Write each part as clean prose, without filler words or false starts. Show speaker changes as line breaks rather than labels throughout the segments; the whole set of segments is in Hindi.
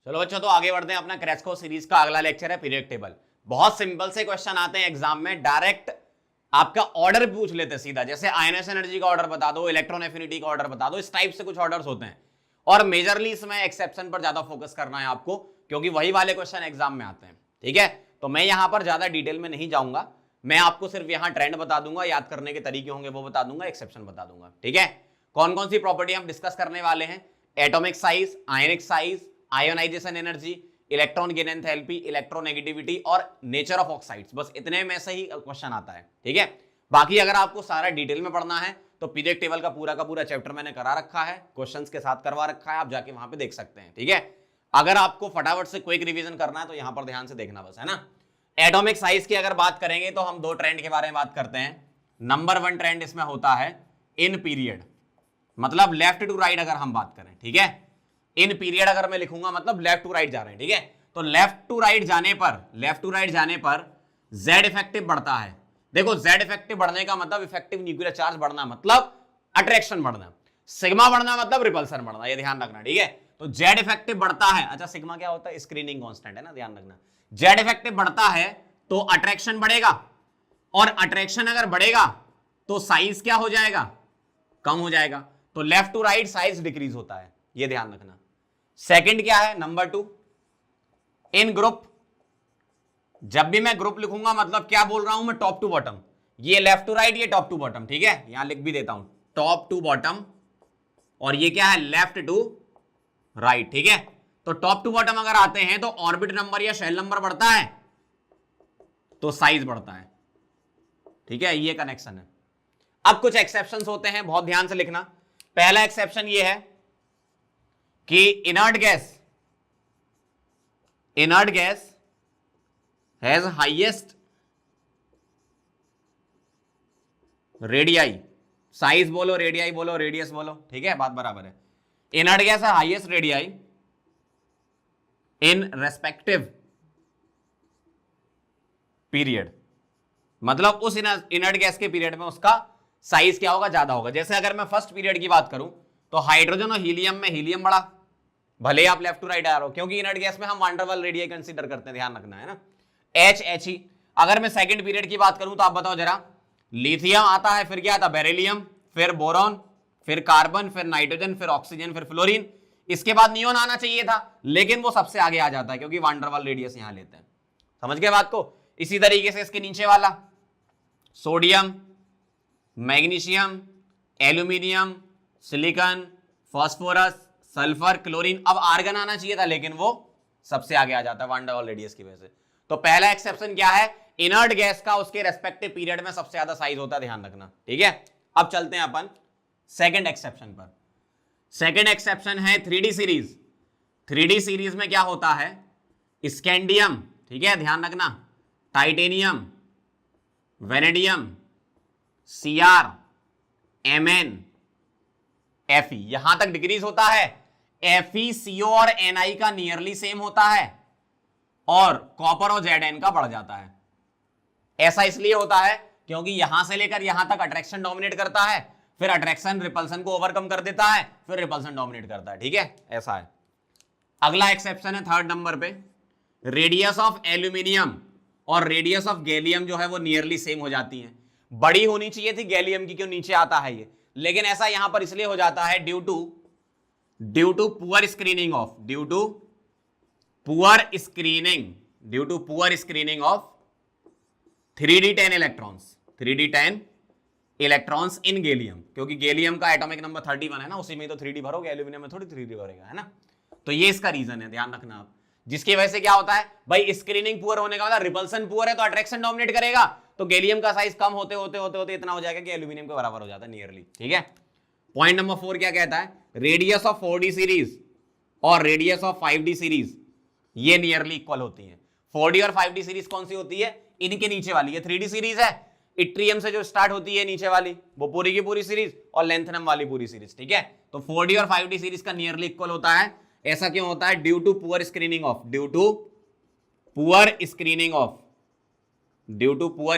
चलो बच्चों, तो आगे बढ़ते हैं। अपना क्रेस्को सीरीज का अगला लेक्चर है पीरियड टेबल। बहुत सिंपल से क्वेश्चन आते हैं एग्जाम में, डायरेक्ट आपका ऑर्डर पूछ लेते सीधा, जैसे आयनस एनर्जी का ऑर्डर बता दो, इलेक्ट्रॉन एफिनिटी का ऑर्डर बता दो, इस टाइप से कुछ ऑर्डर्स होते हैं। और मेजरली इसमें एक्सेप्शन पर ज्यादा फोकस करना है आपको, क्योंकि वही वाले क्वेश्चन एग्जाम में आते हैं। ठीक है, तो मैं यहां पर ज्यादा डिटेल में नहीं जाऊंगा, मैं आपको सिर्फ यहां ट्रेंड बता दूंगा, याद करने के तरीके होंगे वो बता दूंगा, एक्सेप्शन बता दूंगा। ठीक है, कौन कौन सी प्रॉपर्टी हम डिस्कस करने वाले हैं? Atomic size, ionic size, ionization energy, electron gain enthalpy, electronegativity और नेचर ऑफ ऑक्साइड्स। बस इतने में से ही क्वेश्चन आता है। ठीक है, बाकी अगर आपको सारा डिटेल में पढ़ना है तो पीरियड टेबल का पूरा चैप्टर मैंने करा रखा है, क्वेश्चंस के साथ करवा रखा है, आप जाके वहां पे देख सकते हैं। ठीक है, अगर आपको फटाफट से क्विक रिवीजन करना है तो यहां पर ध्यान से देखना बस, है ना। एटॉमिक साइज की अगर बात करेंगे तो हम दो ट्रेंड के बारे में बात करते हैं। नंबर 1 ट्रेंड इसमें होता है इन पीरियड, मतलब लेफ्ट टू राइट अगर हम बात करें। ठीक है, इन पीरियड अगर मैं लिखूंगा मतलब लेफ्ट टू राइट जा रहे हैं। ठीक है, तो लेफ्ट टू राइट जाने पर जेड इफेक्टिव बढ़ता है। देखो, जेड इफेक्टिव बढ़ने का मतलब इफेक्टिव न्यूक्लियर चार्ज बढ़ना, मतलब अट्रैक्शन बढ़ना, सिग्मा बढ़ना मतलब रिपल्सन बढ़ना, ये ध्यान रखना। ठीक है, तो जेड इफेक्टिव बढ़ता है। अच्छा, सिग्मा क्या होता है? स्क्रीनिंग कांस्टेंट है ना, ध्यान रखना। जेड इफेक्टिव बढ़ता है तो अट्रैक्शन बढ़ेगा, और अट्रैक्शन अगर बढ़ेगा तो साइज क्या हो जाएगा? कम हो जाएगा। तो left to right size decrease होता है, ये ध्यान रखना। सेकंड क्या है? Number 2 in group. जब भी मैं ग्रुप लिखूंगा मतलब क्या बोल रहा हूं मैं? Top to bottom. ये लेफ्ट टू राइट, ये टॉप टू बॉटम। ठीक है, यहां लिख भी देता हूं टॉप टू बॉटम, और ये क्या है? Left to right. ठीक है, तो टॉप टू बॉटम अगर आते हैं तो ऑर्बिट नंबर या शेल नंबर बढ़ता है तो साइज बढ़ता है। ठीक है, ये कनेक्शन है। अब कुछ एक्सेप्शंस होते हैं, बहुत ध्यान से लिखना। पहला एक्सेप्शन ये है कि inert gas has highest radii. Size बोलो, रेडियाई बोलो, रेडियस बोलो, ठीक है, बात बराबर है। इनर्ट गैस है हाईएस्ट रेडियाई इन रेस्पेक्टिव पीरियड, मतलब उस इनर्ट गैस के पीरियड में उसका साइज क्या होगा? ज्यादा होगा। जैसे अगर मैं फर्स्ट पीरियड की बात करूं तो हाइड्रोजन और हीलियम में हीलियम बड़ा, भले आप लेफ्ट टू राइट आ रहे हो, क्योंकि इनर्ट गैस में हम वान डेर वाल रेडियाई कंसीडर करते हैं, ध्यान रखना है ना। एच ही। अगर मैं सेकंड पीरियड की बात करूं तो आप बताओ जरा, लिथियम आता है, फिर क्या आता है? बेरिलियम, फिर बोरॉन, फिर कार्बन, फिर नाइट्रोजन, फिर ऑक्सीजन, फिर फ्लोरीन। इसके बाद नियोन आना चाहिए था, लेकिन वो सबसे आगे आ जाता है क्योंकि वान डेर वाल रेडियस यहां लेते हैं। समझ गए बात को? इसी तरीके से इसके नीचे वाला sodium, magnesium, aluminium, silicon, phosphorus, sulphur, chlorine. अब आर्गन आना चाहिए था, लेकिन वो सबसे आगे आ जाता है वान डेर वाल रेडियस की वजह से। तो पहला एक्सेप्शन क्या है? इनर्ट गैस का उसके रेस्पेक्टिव पीरियड में सबसे ज्यादा साइज होता है, ध्यान रखना। ठीक है, अब चलते हैं अपन सेकंड एक्सेप्शन पर। सेकंड एक्सेप्शन है 3D सीरीज। 3D सीरीज में क्या होता है? स्कैंडियम, ठीक है, ध्यान रखना, titanium, vanadium, Cr, Mn, Fe, यहां तक डिक्रीज होता है। Fe, Co और Ni का नियरली सेम होता है, और कॉपर और Zn का बढ़ जाता है। ऐसा इसलिए होता है क्योंकि यहां से लेकर यहां तक अट्रैक्शन डोमिनेट करता है, फिर अट्रैक्शन रिपल्सन को ओवरकम कर देता है, फिर रिपल्सन डोमिनेट करता है। ठीक है, ऐसा है। अगला एक्सेप्शन है थर्ड नंबर पे, रेडियस ऑफ एल्यूमिनियम और रेडियस ऑफ गैलियम जो है वो नियरली सेम हो जाती है। बड़ी होनी चाहिए थी गैलियम की, क्यों नीचे आता है ये, लेकिन ऐसा यहां पर इसलिए हो जाता है due to poor screening of 3d10 electrons in gallium, क्योंकि गैलियम का एटॉमिक नंबर 31 है ना, उसी में तो 3d भरोगे, एल्यूमिनियम में थोड़ी 3d भरेगा, है ना। तो ये इसका रीजन है, ध्यान रखना आप। जिसकी वजह से क्या होता है भाई? स्क्रीनिंग पुअर होने का मतलब रिपल्सन पुअर है तो अट्रैक्शन डोमिनेट करेगा, तो गैलियम का साइज कम होते होते इतना हो जाएगा कि एल्यूमिनियम के बराबर हो जाता है नियरली। ठीक है, पॉइंट नंबर 4 क्या कहता है? रेडियस ऑफ 4D सीरीज और रेडियस ऑफ 5D सीरीज ये नियरली इक्वल होती है। 4D और 5D सीरीज कौन सी होती है? इनके नीचे वाली। ये 3D सीरीज है, इट्रियम से जो स्टार्ट होती है नीचे वाली, वो पूरी की पूरी सीरीज, और लेंथनम वाली पूरी सीरीज। ठीक है, तो 4D और 5D सीरीज का नियरली इक्वल होता है। ऐसा क्यों होता है? Due to poor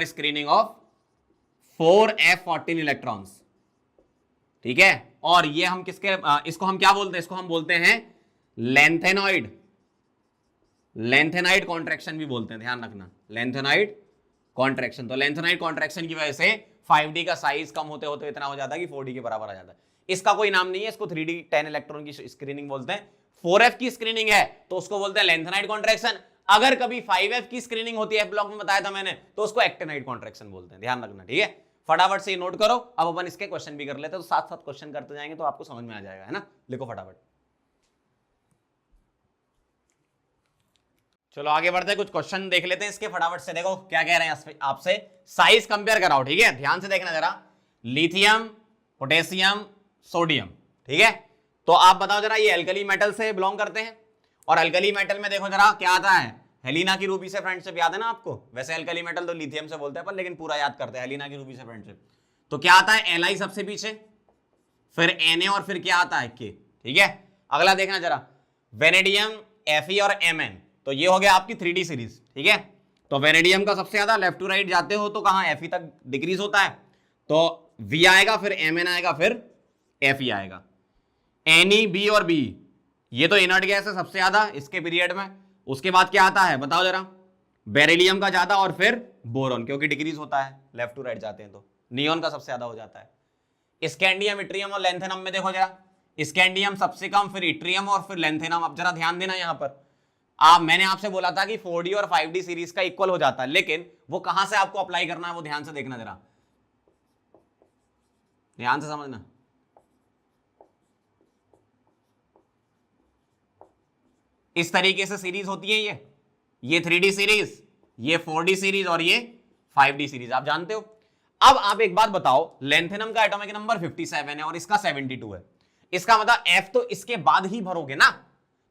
screening of 4f14 electrons. ठीक है, और ये हम इसको हम क्या बोलते हैं? इसको हम बोलते हैं लेंथेनॉइड लेंथेनाइड कॉन्ट्रैक्शन भी बोलते हैं, ध्यान रखना, लेंथेनाइड कॉन्ट्रैक्शन। तो लेंथेनाइड कॉन्ट्रैक्शन की वजह से 5D का साइज कम होते होते इतना हो जाता है कि 4D के बराबर आ जाता है। इसका कोई नाम नहीं है, इसको 3D 10 इलेक्ट्रॉन की स्क्रीनिंग बोलते हैं। 4F की स्क्रीनिंग है तो उसको बोलते हैं लेंथेनाइड कॉन्ट्रैक्शन। अगर कभी 5F की स्क्रीनिंग होती है, ब्लॉक में बताया था मैंने, तो उसको एक्टिनाइड कॉन्ट्रैक्शन बोलते हैं, ध्यान रखना, ठीक है। फटाफट से नोट करो। अब अपन इसके क्वेश्चन भी कर लेते हैं, तो साथ साथ क्वेश्चन करते जाएंगे तो आपको समझ में आ जाएगा, है ना। लिखो फटाफट। चलो आगे बढ़ते हैं, कुछ क्वेश्चन देख लेते हैं इसके फटाफट से। देखो क्या कह रहे हैं आपसे, साइज कंपेयर कराओ, ठीक है, ध्यान से देखना जरा। लिथियम, पोटेशियम, सोडियम, ठीक है। तो आप बताओ जरा, ये अल्कली मेटल से बिलोंग करते हैं, और अल्कली मेटल में देखो जरा क्या आता है, हेलिना की रूबी से फ्रेंडशिप, याद है ना आपको। वैसे अल्कली मेटल तो लिथियम से बोलते हैं पर लेकिन पूरा याद करते हैं, हेलिना की रूबी से फ्रेंडशिप। तो क्या आता है, Li सबसे पीछे, फिर Na, और फिर क्या आता है K, ठीक है। अगला देखना जरा, वेनेडियम, Fe और Mn। तो ये हो गया आपकी 3D सीरीज, ठीक है। तो वेनेडियम का सबसे ज्यादा लेफ्ट टू राइट जाते हो तो कहां, Fe तक डिक्रीज होता है, तो V आएगा, फिर Mn आएगा, फिर Fe आएगा। Ne, B और B, ये तो इनर्ट गैस है सबसे ज्यादा इसके पीरियड में। उसके बाद क्या आता है बताओ जरा, बेरिलियम का ज्यादा, और फिर बोरॉन, क्योंकि डिक्रीज होता है लेफ्ट टू राइट जाते हैं तो। नियोन का सबसे ज्यादा हो जाता है। स्कैंडियम, इट्रियम और लेंथेनम में देखो जरा, स्कैंडियम सबसे कम, फिर इट्रियम और फिर लेंथेनम। अब जरा ध्यान देना यहां पर, मैंने आपसे बोला था कि 4D और 5D सीरीज का इक्वल हो जाता है, लेकिन वो कहां से आपको अप्लाई करना है वो ध्यान से देखना जरा, ध्यान से समझना। इस तरीके से सीरीज होती है ये 3D सीरीज, ये 4D सीरीज और ये 5D सीरीज, आप जानते हो। अब आप एक बात बताओ, लेंथेनम का एटॉमिक नंबर 57 है और इसका 72 है, इसका मतलब F तो इसके बाद ही भरोगे ना,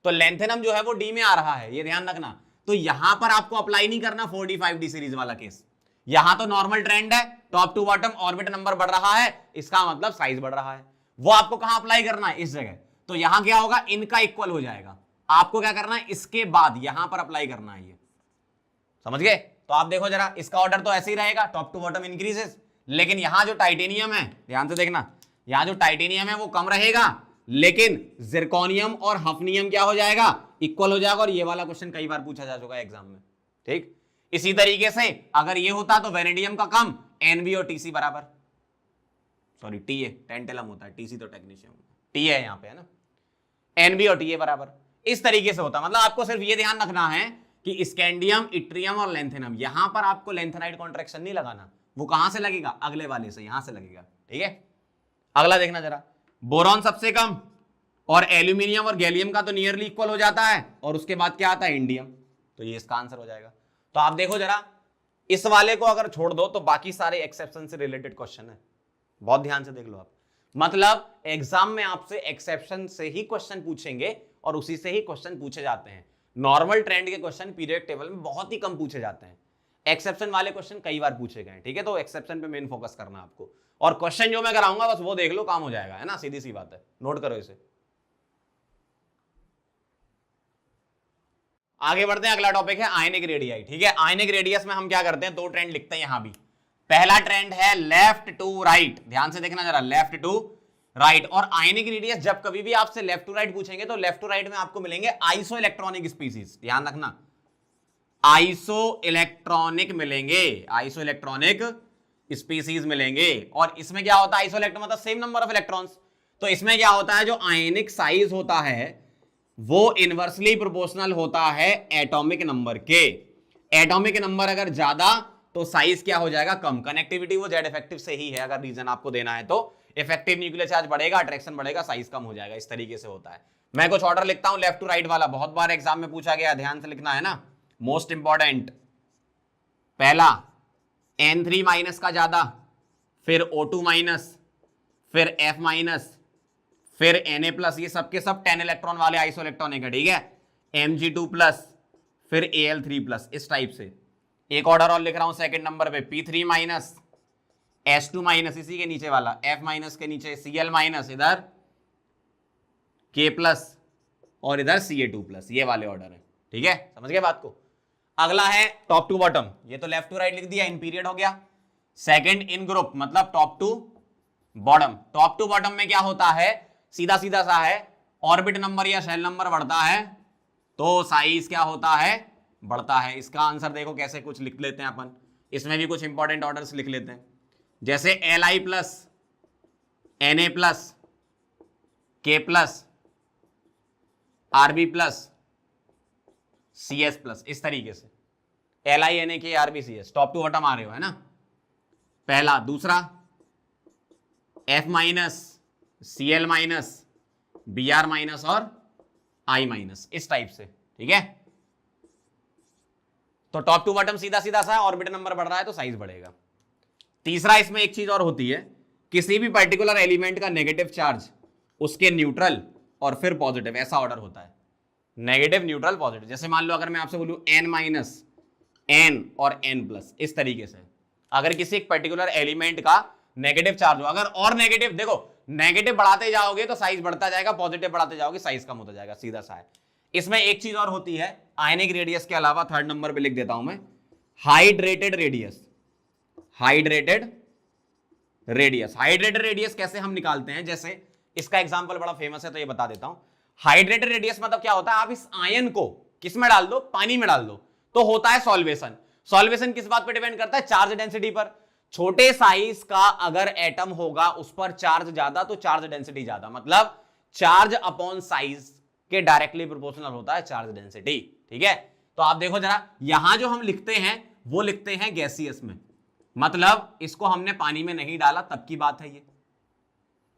तो लेंथेनम जो है वो D में आ रहा है, ये ध्यान रखना। तो यहां पर आपको अप्लाई नहीं करना 4D 5D सीरीज वाला केस, यहां तो नॉर्मल ट्रेंड है, top to bottom orbit number बढ़ रहा है, इसका मतलब साइज बढ़ रहा है। वो आपको कहां अप्लाई करना है, इस जगह। तो यहां क्या होगा, इनका इक्वल हो जाएगा। आपको क्या करना है, इसके बाद यहां पर अप्लाई करना है, ये समझ गए। तो आप देखो जरा, इसका ऑर्डर तो ऐसे ही रहेगा, टॉप टू बॉटम इंक्रीजेस, लेकिन यहां जो टाइटेनियम है, ध्यान से देखना, यहां जो टाइटेनियम है वो कम रहेगा, लेकिन जिरकोनियम और हफनियम क्या हो जाएगा, इक्वल हो जाएगा। और ये वाला क्वेश्चन कई बार पूछा जा चुका है एग्जाम में, ठीक। इसी तरीके से अगर ये होता तो वेनेडियम का कम, Nb और Tc बराबर, सॉरी Ta, टेंटेलम होता है, Tc तो टेक्नीशियम, T है यहां पे, है ना। Nb और Ta बराबर, इस तरीके से होता। मतलब आपको सिर्फ ये ध्यान रखना है कि स्कैंडियम, इट्रियम और लेंथेनम, यहां पर आपको लेंथेनाइड कॉन्ट्रैक्शन नहीं लगाना, वो कहां से लगेगा, अगले वाले से, यहां से लगेगा, ठीक है। अगला देखना जरा, बोरॉन सबसे कम, और एल्यूमिनियम और गैलियम का तो नियरली इक्वल हो जाता है, और उसके बाद क्या आता है, इंडियम। तो ये इसका आंसर हो जाएगा। तो आप देखो जरा, इस वाले को अगर छोड़ दो तो बाकी सारे एक्सेप्शन से रिलेटेड क्वेश्चन है, बहुत ध्यान से देख लो आप। मतलब एग्जाम में आपसे एक्सेप्शन से ही क्वेश्चन पूछेंगे और उसी से ही क्वेश्चन पूछे जाते हैं। नॉर्मल ट्रेंड के क्वेश्चन पीरियड टेबल में बहुत ही कम पूछे जाते हैं, एक्सेप्शन वाले क्वेश्चन कई बार पूछे गए, ठीक है। तो एक्सेप्शन पे मेन फोकस करना आपको, और क्वेश्चन जो मैं कराऊंगा बस वो देख लो, काम हो जाएगा, है ना, सीधी सी बात है, नोट करो इसे। आगे बढ़ते हैं, अगला टॉपिक है आयनिक रेडियाई, ठीक है। आयनिक रेडियस में हम क्या करते हैं, दो ट्रेंड लिखते हैं यहां भी। पहला ट्रेंड है लेफ्ट टू राइट, ध्यान से देखना जरा, लेफ्ट टू राइट। और आयनिक रेडियस जब कभी भी आपसे लेफ्ट टू राइट पूछेंगे तो लेफ्ट टू राइट में आपको मिलेंगे आइसो इलेक्ट्रॉनिक स्पीसीज, ध्यान रखना, आइसो इलेक्ट्रॉनिक मिलेंगे, आइसो इलेक्ट्रॉनिक स्पीसीज मिलेंगे। और इसमें क्या होता है, आइसो इलेक्ट्रॉन मतलब सेम नंबर ऑफ इलेक्ट्रॉन्स। तो इसमें क्या होता है, जो आयनिक साइज होता है वो इनवर्सली प्रोपोर्शनल होता है एटॉमिक नंबर के। एटॉमिक नंबर अगर ज्यादा तो साइज क्या हो जाएगा, कम। कनेक्टिविटी वो जेड इफेक्टिव से ही है, अगर रीजन आपको देना है तो। इफेक्टिव न्यूक्लियर चार्ज बढ़ेगा, अट्रैक्शन बढ़ेगा, साइज कम हो जाएगा, इस तरीके से होता है। मैं कुछ ऑर्डर लिखता हूं लेफ्ट टू राइट वाला, बहुत बार एग्जाम में पूछा गया, ध्यान से लिखना है ना, मोस्ट इंपॉर्टेंट। पहला N3 माइनस का ज्यादा, फिर O2 माइनस, फिर F माइनस, फिर Na प्लस, ये सबके सब 10 इलेक्ट्रॉन वाले आइसो इलेक्ट्रॉनिक है, ठीक है। Mg2 प्लस, फिर Al3 प्लस, इस टाइप से। एक ऑर्डर और लिख रहा हूं सेकंड नंबर पे, P3 माइनस, S2 माइनस, इसी के नीचे वाला F माइनस के नीचे Cl माइनस, इधर K प्लस और इधर Ca2 प्लस, ये वाले ऑर्डर है, ठीक है, समझ गए बात को। अगला है टॉप टू बॉटम, ये तो लेफ्ट टू राइट लिख दिया, इन पीरियड हो गया। सेकंड इन ग्रुप मतलब top to bottom. Top to bottom में क्या होता है, सीधा सीधा सा है, ऑर्बिट नंबर या शेल नंबर बढ़ता है तो साइज क्या होता है, बढ़ता है। इसका आंसर देखो कैसे कुछ लिख लेते हैं अपन, इसमें भी कुछ इंपॉर्टेंट ऑर्डर्स लिख लेते हैं, जैसे Li plus Na plus K plus Rb plus Cs plus, इस तरीके से Li Na K Rb Cs top to bottom आ रहे हो, है ना, पहला। दूसरा F minus Cl minus Br minus और I माइनस, इस टाइप से, ठीक है। तो टॉप टू बॉटम सीधा सीधा सा है, ऑर्बिटल नंबर बढ़ रहा है तो साइज बढ़ेगा। तीसरा इसमें एक चीज और होती है, किसी भी पर्टिकुलर एलिमेंट का नेगेटिव चार्ज उसके न्यूट्रल और फिर पॉजिटिव, ऐसा ऑर्डर होता है, नेगेटिव न्यूट्रल पॉजिटिव। जैसे मान लो अगर मैं आपसे बोलूं n माइनस n और n प्लस, इस तरीके से अगर किसी एक पर्टिकुलर एलिमेंट का नेगेटिव चार्ज हो, अगर और नेगेटिव, देखो नेगेटिव बढ़ाते जाओगे तो साइज बढ़ता जाएगा, पॉजिटिव बढ़ाते जाओगे साइज कम होता जाएगा, सीधा सा है। इसमें एक चीज और होती है, आयनिक रेडियस के अलावा, थर्ड नंबर पे लिख देता हूं मैं, hydrated radius. Hydrated radius, hydrated radius कैसे हम निकालते हैं, जैसे इसका एग्जांपल बड़ा फेमस है तो ये बता देता हूं। हाइड्रेटेड रेडियस मतलब क्या होता है, आप इस आयन को किस में डाल दो, पानी में डाल दो, तो होता है सॉल्वेशन। सॉल्वेशन किस बात पे डिपेंड करता है, चार्ज डेंसिटी पर। छोटे साइज का अगर एटम होगा उस पर चार्ज ज्यादा तो चार्ज डेंसिटी ज्यादा, मतलब चार्ज अपॉन साइज के डायरेक्टली प्रोपोर्शनल होता है चार्ज डेंसिटी, ठीक है। तो आप देखो जरा, यहां जो हम लिखते हैं वो लिखते हैं गैसियस में, मतलब इसको हमने पानी में नहीं डाला तब की बात है ये।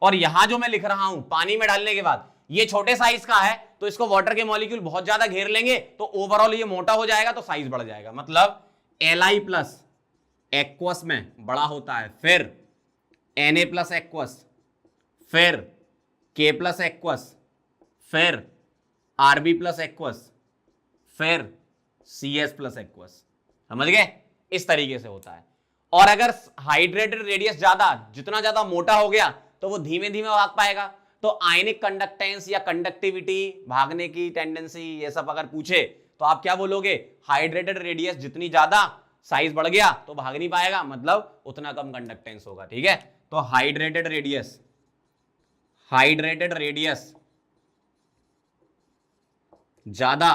और यहां जो मैं लिख रहा हूं पानी में डालने के बाद, ये छोटे साइज का है तो इसको वाटर के मॉलिक्यूल बहुत ज्यादा घेर लेंगे तो ओवरऑल ये मोटा हो जाएगा तो साइज बढ़ जाएगा, मतलब Li प्लस एक्वस में बड़ा होता है, फिर Na प्लस एक्वस, फिर K प्लस एक्वस, फिर Rb प्लस एक्वस, फिर Cs प्लस एक्वस, समझ गए, इस तरीके से होता है। और अगर हाइड्रेटेड रेडियस ज्यादा, जितना ज्यादा मोटा हो गया तो वो धीमे धीमे भाग पाएगा, तो आयनिक कंडक्टेंस या कंडक्टिविटी, भागने की टेंडेंसी, ये सब अगर पूछे तो आप क्या बोलोगे, हाइड्रेटेड रेडियस जितनी ज्यादा साइज बढ़ गया तो भाग नहीं पाएगा, मतलब उतना कम कंडक्टेंस होगा, ठीक है। तो हाइड्रेटेड रेडियस, हाइड्रेटेड रेडियस ज्यादा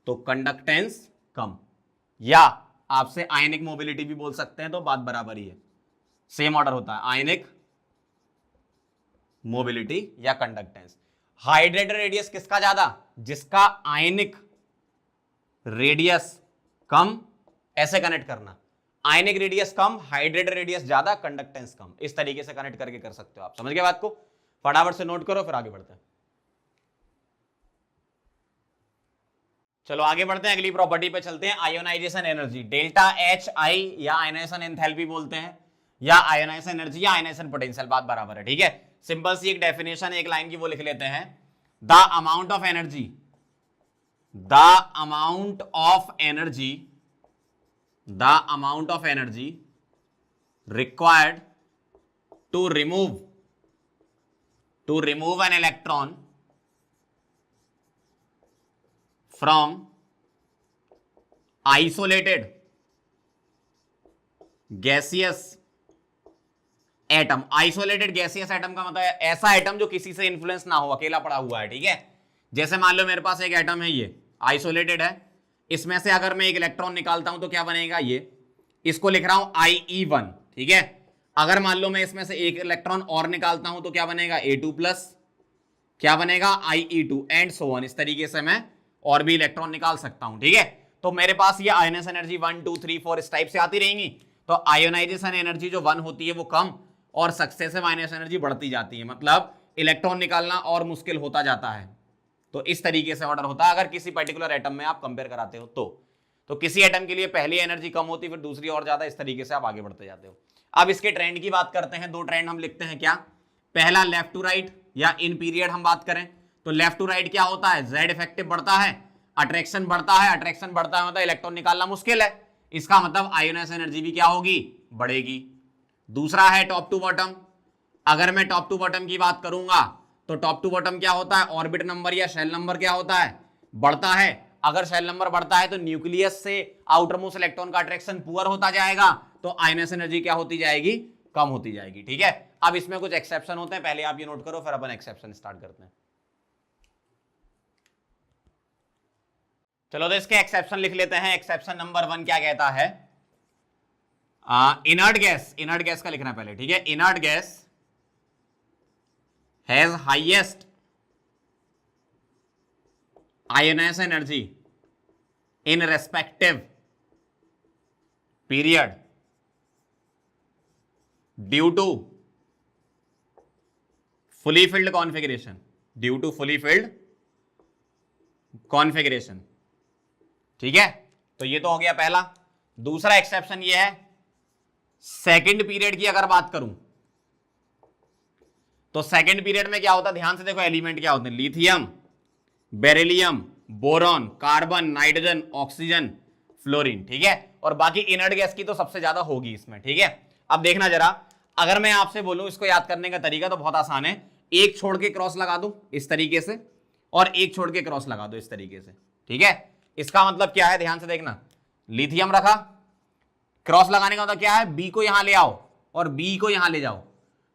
तो कंडक्टेंस कम, या आपसे आयनिक मोबिलिटी भी बोल सकते हैं, तो बात बराबर ही है, सेम ऑर्डर होता है, आयनिक मोबिलिटी या कंडक्टेंस। हाइड्रेटेड रेडियस किसका ज्यादा, जिसका आयनिक रेडियस कम, ऐसे कनेक्ट करना, आयनिक रेडियस कम, हाइड्रेटेड रेडियस ज्यादा, कंडक्टेंस कम, इस तरीके से कनेक्ट करके कर सकते हो आप, समझ गए बात को। फटाफट से नोट करो फिर आगे बढ़ते हैं। चलो आगे बढ़ते हैं, अगली प्रॉपर्टी पे चलते हैं, ionization energy, delta H I, या आयोनाइजेशन एंथैल्पी बोलते हैं, या आयोनाइजेशन एनर्जी, या आयोनाइजेशन पोटेंशियल, बात बराबर है, ठीक है। सिंपल सी एक डेफिनेशन एक लाइन की वो लिख लेते हैं, the amount of energy, the amount of energy, the amount of energy required to remove an electron from isolated gaseous atom। Isolated gaseous atom का मतलब ऐसा एटम जो किसी से इंफ्लुएंस ना हो, अकेला पड़ा हुआ है, ठीक है। जैसे मान लो मेरे पास एक एटम है, ये आइसोलेटेड है, इसमें से अगर मैं एक इलेक्ट्रॉन निकालता हूं तो क्या बनेगा, ये, इसको लिख रहा हूं IE1, ठीक है। अगर मान लो मैं इसमें से एक इलेक्ट्रॉन और निकालता हूं तो क्या बनेगा, A2 प्लस, क्या बनेगा, IE2, एंड सो ऑन, इस तरीके से मैं और भी इलेक्ट्रॉन निकाल सकता हूं, ठीक है। तो मेरे पास ये आयोनाइजेशन एनर्जी 1 2 3 4 इस टाइप से आती रहेंगी। तो आयोनाइजेशन एनर्जी जो 1 होती है वो कम, और सक्सेसिव आयोनाइजेशन एनर्जी बढ़ती जाती है, मतलब इलेक्ट्रॉन निकालना और मुश्किल होता जाता है। तो इस तरीके से ऑर्डर होता है अगर किसी पर्टिकुलर एटम में आप कंपेयर कराते हो तो किसी एटम के लिए पहली एनर्जी कम होती है, फिर दूसरी और ज्यादा, इस तरीके से आप आगे बढ़ते जाते हो। अब इसके ट्रेंड की बात करते हैं, दो ट्रेंड हम लिखते हैं, क्या, पहला लेफ्ट टू राइट, या इन पीरियड हम बात करें तो लेफ्ट टू राइट क्या होता है, जेड इफेक्टिव बढ़ता है, अट्रैक्शन बढ़ता है, अट्रैक्शन बढ़ता है मतलब इलेक्ट्रॉन निकालना मुश्किल है, इसका मतलब आयोनाइजेशन एनर्जी भी क्या होगी, बढ़ेगी। दूसरा है टॉप टू बॉटम, अगर मैं टॉप टू बॉटम की बात करूंगा तो टॉप टू बॉटम क्या होता है, ऑर्बिट नंबर या शेल नंबर क्या होता है, बढ़ता है। अगर शेल नंबर बढ़ता है तो न्यूक्लियस से आउटर मोस्ट इलेक्ट्रॉन का अट्रैक्शन पुअर होता जाएगा, तो आयोनाइजेशन एनर्जी क्या होती जाएगी, कम होती जाएगी, ठीक है। अब इसमें कुछ एक्सेप्शन होते हैं, पहले आप ये नोट करो फिर अपन एक्सेप्शन स्टार्ट करते हैं। चलो तो इसके एक्सेप्शन लिख लेते हैं। एक्सेप्शन नंबर 1 क्या कहता है? इनर्ट गैस का लिखना पहले, ठीक है। Inert gas has highest ionize energy in respective period due to fully filled configuration, due to fully filled configuration, ठीक है। तो ये तो हो गया पहला। दूसरा एक्सेप्शन ये है, सेकंड पीरियड की अगर बात करूं तो सेकंड पीरियड में क्या होता है, ध्यान से देखो एलिमेंट क्या होते हैं, lithium, beryllium, boron, carbon, nitrogen, oxygen, fluorine, ठीक है। और बाकी इनर्ट गैस की तो सबसे ज्यादा होगी इसमें, ठीक है। अब देखना जरा, अगर मैं आपसे बोलूं इसको याद करने का तरीका तो बहुत आसान है, एक छोड़ के क्रॉस लगा दो इस तरीके से और एक छोड़ के क्रॉस लगा दो इस तरीके से, ठीक है। इसका मतलब क्या है, ध्यान से देखना, लिथियम रखा, क्रॉस लगाने का मतलब क्या है, बी को यहां ले आओ और बी को यहां ले जाओ,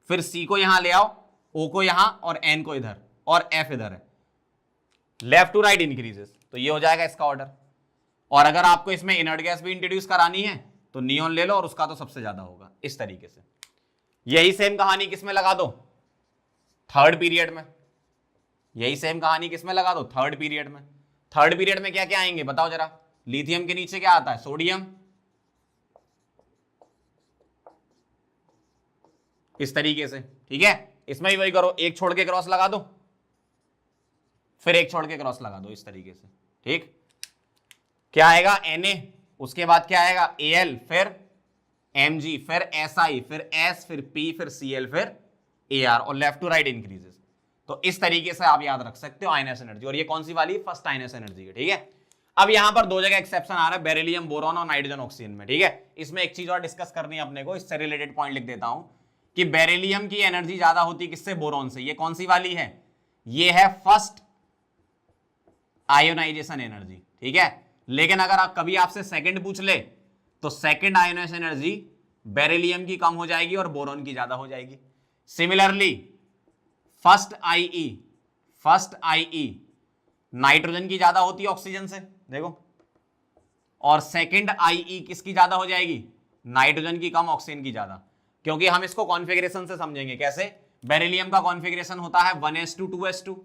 फिर सी को यहां ले आओ, ओ को यहां और एन को इधर और एफ इधर है, लेफ्ट टू राइट इंक्रीजेस। तो ये हो जाएगा इसका ऑर्डर। और अगर आपको इसमें इनर्ट गैस भी इंट्रोड्यूस करानी है तो नियॉन ले लो और उसका तो सबसे ज्यादा होगा, इस तरीके से। यही सेम कहानी किसमें लगा दो, थर्ड पीरियड में। यही सेम कहानी किसमें लगा दो, थर्ड पीरियड में। थर्ड पीरियड में क्या क्या आएंगे बताओ जरा, लिथियम के नीचे क्या आता है, सोडियम, इस तरीके से, ठीक है। इसमें भी वही करो, एक छोड़ के क्रॉस लगा दो फिर एक छोड़ के क्रॉस लगा दो इस तरीके से, ठीक। क्या आएगा, Na, उसके बाद क्या आएगा, Al, फिर Mg, फिर Si, फिर S, फिर P, फिर Cl, फिर Ar, और लेफ्ट टू राइट इंक्रीजेस। तो इस तरीके से आप याद रख सकते हो आयनस एनर्जी। और ये कौन सी वाली, फर्स्ट आयनस एनर्जी है, ठीक है। अब यहां पर दो जगह एक्सेप्शन आ रहा है, बेरिलियम, बोरॉन और नाइट्रोजन ऑक्सीजन में, ठीक है। इसमें एक चीज और डिस्कस करनी है अपने को, इससे रिलेटेड पॉइंट लिख देता हूं कि बेरिलियम की एनर्जी ज्यादा होती है किससे, बोरॉन से। ये कौन सी वाली है, ये है फर्स्ट आयोनाइजेशन एनर्जी, ठीक है। लेकिन अगर आप कभी आपसे सेकंड पूछ ले तो सेकंड आयोनाइजेशन एनर्जी बेरिलियम की कम हो जाएगी और बोरॉन की ज्यादा हो जाएगी। सिमिलरली फर्स्ट आईई नाइट्रोजन की ज्यादा होती है ऑक्सीजन से, देखो, और सेकंड आईई किसकी ज्यादा हो जाएगी, नाइट्रोजन की कम, ऑक्सीजन की ज्यादा। क्योंकि हम इसको कॉन्फ़िगरेशन से समझेंगे, कैसे, बेरिलियम का कॉन्फ़िगरेशन होता है 1s2 2s2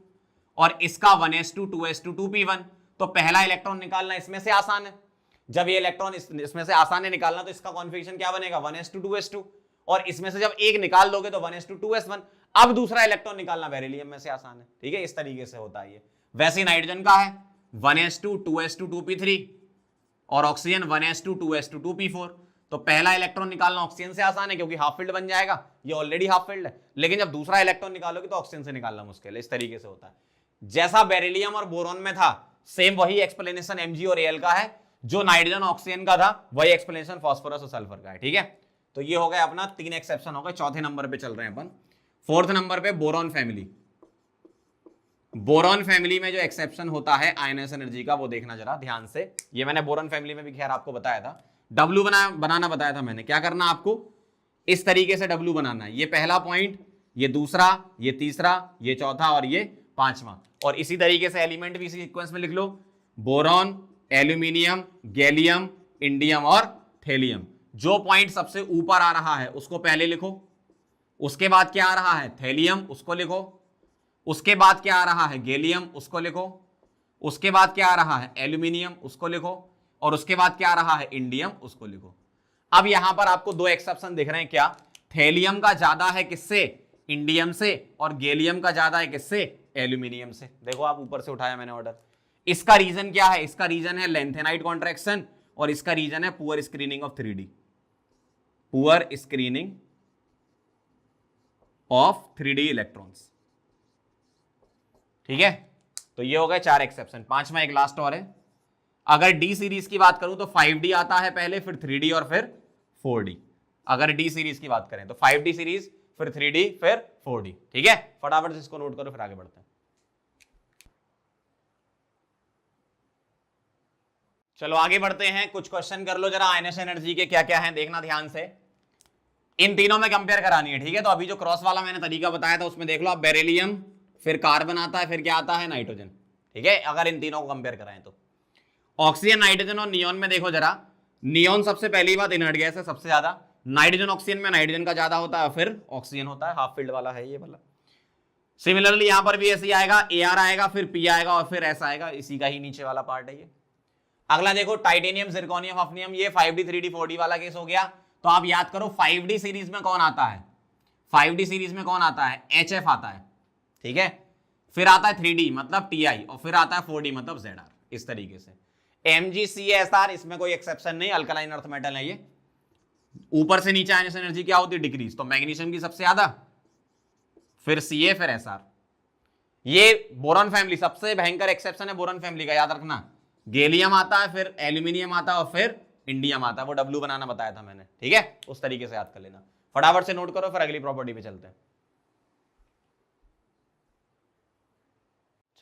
और इसका 1s2 2s2 2p1। तो पहला इलेक्ट्रॉन निकालना इसमें से आसान है। जब ये इलेक्ट्रॉन इसमें से आसान है निकालना तो इसका कॉन्फ़िगरेशन क्या बनेगा, 1s2 2s2, और इसमें से जब एक निकाल दोगे तो 1s2 2s1। अब दूसरा इलेक्ट्रॉन निकालना बेरिलियम में से आसान है, ठीक है। इस तरीके से होता है ये। वैसे नाइट्रोजन का है 1s2 2s2 2p3 और ऑक्सीजन 1s2 2s2 2p4। तो पहला इलेक्ट्रॉन निकालना ऑक्सीजन से आसान है क्योंकि हाफ फील्ड बन जाएगा, ये ऑलरेडी हाफ फील्ड है। लेकिन जब दूसरा इलेक्ट्रॉन निकालोगे तो ऑक्सीजन से निकालना मुश्किल है। इस तरीके से होता है। जैसा बेरिलियम और बोरॉन में था, सेम वही एक्सप्लेनेशन Mg और Al का है। जो नाइट्रोजन ऑक्सीजन का था वही एक्सप्लेनेशन फास्फोरस और सल्फर का है, ठीक है। तो ये हो गया अपना 3 एक्सेप्शन हो गए। चौथे नंबर पे चल रहे हैं अपन। फोर्थ नंबर पे बोरॉन फैमिली। बोरॉन फैमिली में जो एक्सेप्शन होता है आयनस एनर्जी का, वो देखना जरा ध्यान से। ये मैंने बोरॉन फैमिली में भी खैर आपको बताया था, W बनाना बताया था मैंने। क्या करना आपको, इस तरीके से W बनाना है। ये पहला पॉइंट, ये दूसरा, ये तीसरा, ये चौथा और ये पांचवा। और इसी तरीके से एलिमेंट भी इसी सीक्वेंस में लिख लो, बोरॉन, एल्यूमिनियम, गैलियम, इंडियम और थेलियम। जो पॉइंट सबसे ऊपर आ रहा है उसको पहले लिखो, उसके बाद क्या आ रहा है, थेलियम, उसको लिखो, उसके बाद क्या आ रहा है, गैलियम, उसको लिखो, उसके बाद क्या आ रहा है, एल्यूमिनियम, उसको लिखो, और उसके बाद क्या आ रहा है, इंडियम, उसको लिखो। अब यहां पर आपको दो एक्सेप्शन दिख रहे हैं, क्या, थेलियम का ज्यादा है किससे, इंडियम से, और गैलियम का ज्यादा है किससे, एल्यूमिनियम से। देखो आप ऊपर से उठाया मैंने ऑर्डर। इसका रीजन क्या है, इसका रीजन है लेंथेनाइट कॉन्ट्रैक्शन और इसका रीजन है poor screening of 3D, poor screening of 3D electrons, ठीक है। तो ये हो गए 4 एक्सेप्शन। पांचवा एक लास्ट और है। अगर डी सीरीज की बात करूं तो 5D आता है पहले, फिर 3D और फिर 4D। अगर डी सीरीज की बात करें तो 5D सीरीज, फिर 3D, फिर 4D, ठीक है। फटाफट से इसको नोट करो फिर आगे बढ़ते हैं। चलो आगे बढ़ते हैं। कुछ क्वेश्चन कर लो जरा, आयनस एनर्जी के क्या क्या हैं देखना ध्यान से। इन तीनों में कंपेयर करानी है, ठीक है। तो अभी जो क्रॉस वाला मैंने तरीका बताया था उसमें देख लो आप, बेरिलियम, फिर कार्बन आता है, फिर क्या आता है, नाइट्रोजन, ठीक है। अगर इन तीनों को कंपेयर कराएं तो, ऑक्सीजन नाइट्रोजन और नियोन में देखो जरा, नियोन सबसे पहली बात इनर्ट गैस है सबसे ज्यादा, नाइट्रोजन ऑक्सीजन में नाइट्रोजन का ज्यादा होता है, फिर ऑक्सीजन होता है, हाफ फील्ड वाला है ये वाला। सिमिलरली यहां पर भी ऐसे आएगा, AR आएगा, फिर P आएगा और फिर ऐसा आएगा, इसी का ही नीचे वाला पार्ट है ये। अगला देखो टाइटेनियम, जिरकोनियम, हफनियम, ये 5D 3D 4D वाला केस हो गया। तो आप याद करो 5D सीरीज में कौन आता है, 5D सीरीज में कौन आता है, HF आता है, ठीक है। फिर आता है 3D मतलब TI, और फिर आता है 4D मतलब ZR, इस तरीके से। MgCsR इसमें कोई एक्सेप्शन नहीं, अल्कलाइन अर्थ मेटल है ये। ऊपर से नीचे आने से एनर्जी क्या होती है, डिक्रीज। तो मैग्नीशियम की सबसे ज्यादा, फिर Ca, फिर Sr। ये बोरॉन फैमिली सबसे भयंकर एक्सेप्शन है बोरॉन फैमिली का, याद रखना। गैलियम आता है, फिर एल्यूमिनियम आता है और फिर इंडियम आता है, वो W बनाना बताया था मैंने, ठीक है। उस तरीके से याद कर लेना, फटाफट से नोट करो, फिर अगली प्रॉपर्टी पे चलते हैं।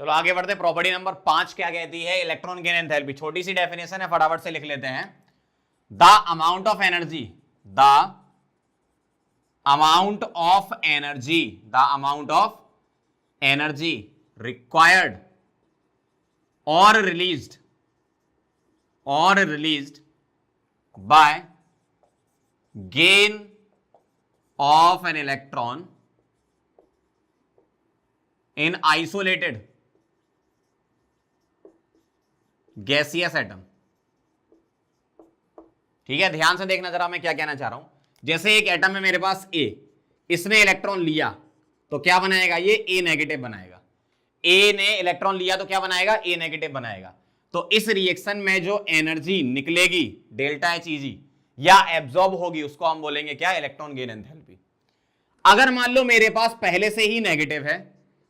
चलो आगे बढ़ते, प्रॉपर्टी नंबर 5 क्या कहती है, इलेक्ट्रॉन गेन एंथैल्पी। छोटी सी डेफिनेशन है, फटाफट से लिख लेते हैं। The amount of energy, the amount of energy, the amount of energy required or released by gain of an electron in isolated gaseous atom। ठीक है, ध्यान से देखना जरा मैं क्या कहना चाह रहा हूं। जैसे एक एटम है मेरे पास A, इसने इलेक्ट्रॉन लिया तो क्या बनाएगा, ये A नेगेटिव बनाएगा। A ने इलेक्ट्रॉन लिया तो क्या बनाएगा, A नेगेटिव बनाएगा। तो इस रिएक्शन में जो एनर्जी निकलेगी डेल्टा Heg या एब्जॉर्ब होगी, उसको हम बोलेंगे क्या, इलेक्ट्रॉन गेन एंथैल्पी। अगर मान लो मेरे पास पहले से ही नेगेटिव है,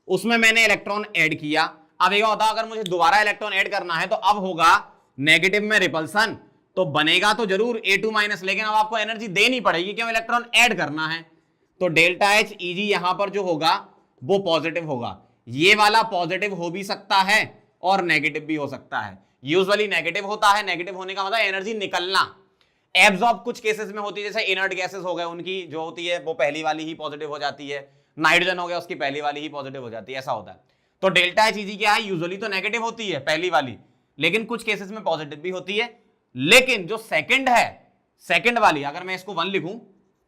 उसमें मैंने इलेक्ट्रॉन ऐड किया, अब ये होता अगर मुझे दोबारा इलेक्ट्रॉन ऐड करना है तो अब होगा नेगेटिव में रिपल्सन, तो बनेगा तो जरूर A2 माइनस, लेकिन अब आपको एनर्जी देनी पड़ेगी क्यों, इलेक्ट्रॉन ऐड करना है। तो डेल्टा Heg यहां पर जो होगा वो पॉजिटिव होगा। ये वाला पॉजिटिव हो भी सकता है और नेगेटिव भी हो सकता है। यूजुअली नेगेटिव होता है, नेगेटिव होने का मतलब एनर्जी निकलना। एब्जॉर्ब कुछ केसेस में होती है, जैसे इनर्ट गैसेस हो गए, उनकी जो होती है वो पहली वाली ही पॉजिटिव हो जाती है। नाइट्रोजन हो गया, उसकी पहली वाली ही पॉजिटिव हो जाती है, ऐसा होता है। तो डेल्टा Heg क्या है, यूजुअली तो नेगेटिव होती है पहली वाली, लेकिन कुछ केसेस में पॉजिटिव भी होती है। लेकिन जो सेकंड है, सेकंड वाली, अगर मैं इसको 1 लिखूं,